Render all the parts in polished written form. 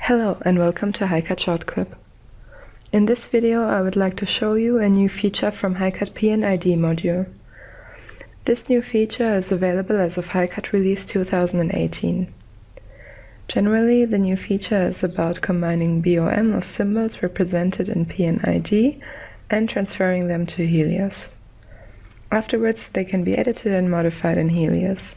Hello and welcome to HiCAD ShortClip. In this video I would like to show you a new feature from HiCAD P+ID module. This new feature is available as of HiCAD release 2018. Generally, the new feature is about combining BOM of symbols represented in P+ID and transferring them to HELiOS. Afterwards, they can be edited and modified in HELiOS.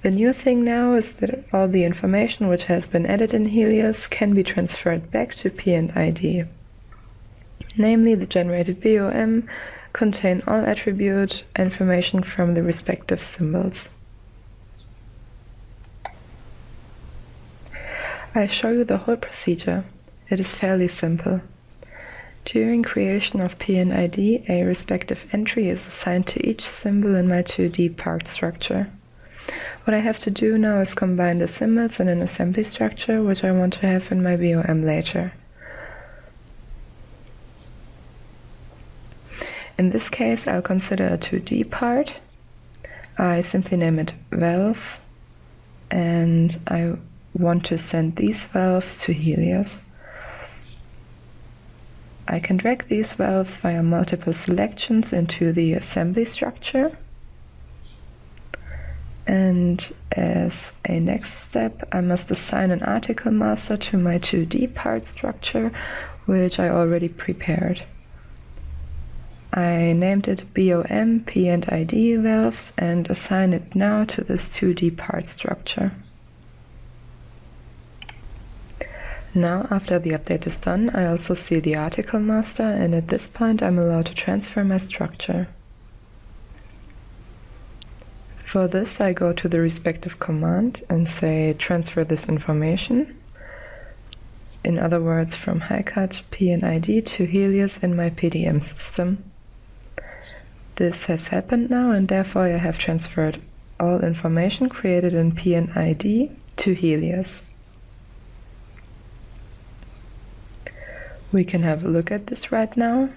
The new thing now is that all the information which has been added in HELiOS can be transferred back to P+ID. Namely, the generated BOM contain all attribute information from the respective symbols. I show you the whole procedure. It is fairly simple. During creation of P+ID, a respective entry is assigned to each symbol in my 2D part structure. What I have to do now is combine the symbols in an assembly structure which I want to have in my BOM later. In this case, I'll consider a 2D part. I simply name it valve, and I want to send these valves to HELiOS. I can drag these valves via multiple selections into the assembly structure. And as a next step, I must assign an article master to my 2D part structure, which I already prepared. I named it BOM P+ID valves and assign it now to this 2D part structure. Now, after the update is done, I also see the article master, and at this point I'm allowed to transfer my structure. For this, I go to the respective command and say transfer this information. In other words, from HiCAD P+ID to HELiOS in my PDM system. This has happened now, and therefore I have transferred all information created in P+ID to HELiOS. We can have a look at this right now.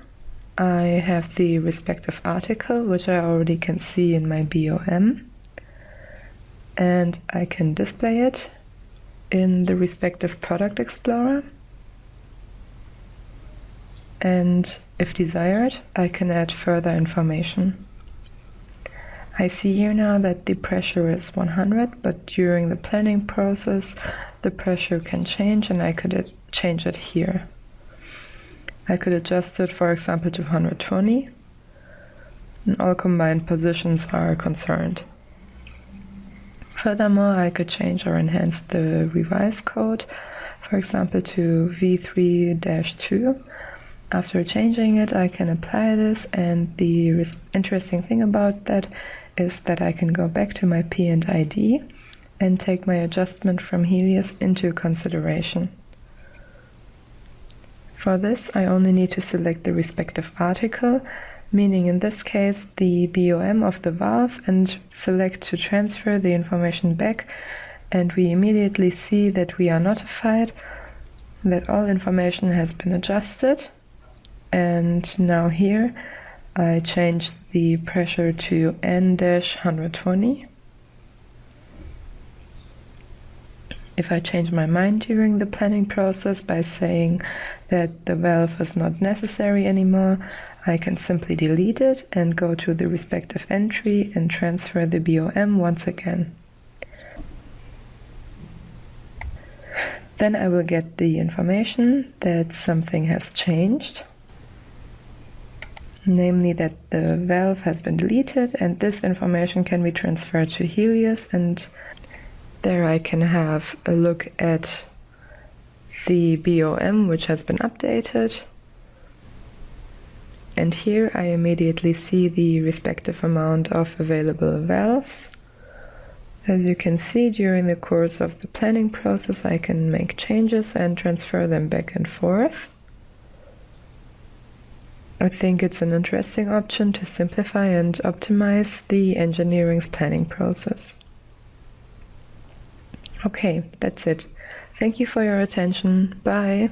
I have the respective article, which I already can see in my BOM, and I can display it in the respective product explorer. And if desired, I can add further information. I see here now that the pressure is 100, but during the planning process, the pressure can change, and I could change it here. I could adjust it, for example, to 120, and all combined positions are concerned. Furthermore, I could change or enhance the revise code, for example, to V3-2. After changing it, I can apply this, and the interesting thing about that is that I can go back to my P+ID and take my adjustment from HELiOS into consideration. For this, I only need to select the respective article, meaning in this case the BOM of the valve, and select to transfer the information back, and we immediately see that we are notified that all information has been adjusted. And now here I changed the pressure to N-120. If I change my mind during the planning process by saying that the valve is not necessary anymore, I can simply delete it and go to the respective entry and transfer the BOM once again. Then I will get the information that something has changed, namely that the valve has been deleted, and this information can be transferred to HELiOS, and there I can have a look at the BOM which has been updated, and here I immediately see the respective amount of available valves. As you can see, during the course of the planning process I can make changes and transfer them back and forth. I think it's an interesting option to simplify and optimize the engineering's planning process. Okay, that's it. Thank you for your attention. Bye.